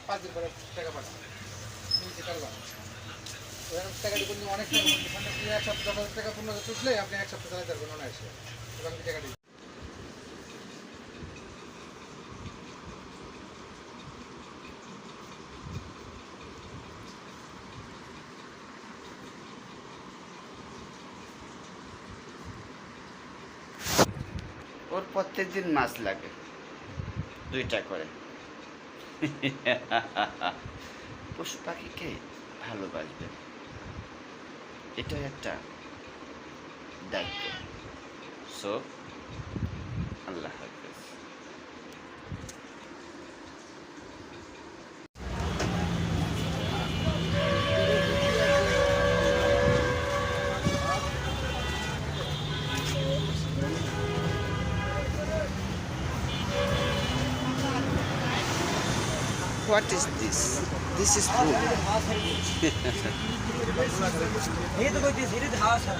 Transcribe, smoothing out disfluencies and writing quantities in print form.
5 দিন পরে টাকা পাঠান নিচে কারবার টাকাটি কিন্তু অনেক টাকা আপনি এক সপ্তাহ 10,000 টাকা 15,000 তুললে আপনি এক সপ্তাহ চালাতে পারবেন অনায়াসে এবং টাকাটি ওর প্রত্যেকদিন মাছ লাগে 2টা করে। পশু পাখিকে ভালোবাসবেন, এটাই একটা দায়িত্ব। সো আল্লাহ হাফেজ। What is this? This is food. ये तो कोई चीज धीरे धास है